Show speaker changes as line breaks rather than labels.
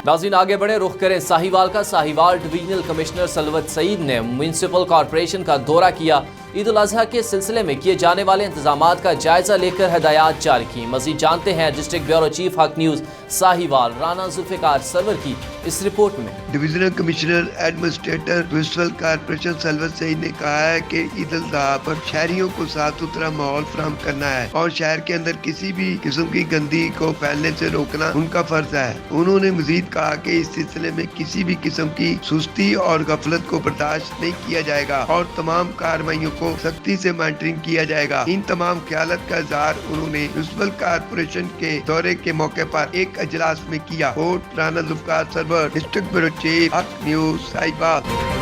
ناظرین آگے بڑھے، رخ کریں ساہیوال کا۔ ساہیوال ڈویژنل کمشنر سلوت سعید نے میونسپل کارپوریشن کا دورہ کیا۔ عید الاضحیٰ کے سلسلے میں کیے جانے والے انتظامات کا جائزہ لے کر ہدایات جاری کی۔ مزید جانتے ہیں district bureau chief Haq news Sahiwal Rana Zulfiqar Sarwar کی اس رپورٹ میں۔
Divisional commissioner administrator municipal corporation Salwat Saeed نے کہا ہے کہ عید الاضحیٰ پر شہریوں کو صاف ستھرا ماحول فراہم کرنا ہے اور شہر کے اندر کسی بھی قسم کی گندگی کو پھیلنے سے روکنا ان کا فرض ہے۔ انہوں نے مزید کہا کہ اس سلسلے میں کسی بھی قسم کی سستی اور غفلت کو برداشت نہیں کیا جائے گا اور تمام کارروائیوں کو سختی سے مانیٹرنگ کیا جائے گا۔ ان تمام خیالات کا اظہار انہوں نے میونسپل کارپوریشن کے دورے کے موقع پر ایک اجلاس میں کیا۔ رانا ذوالفقار سرور، district bureau chief Haq news Sahiwal.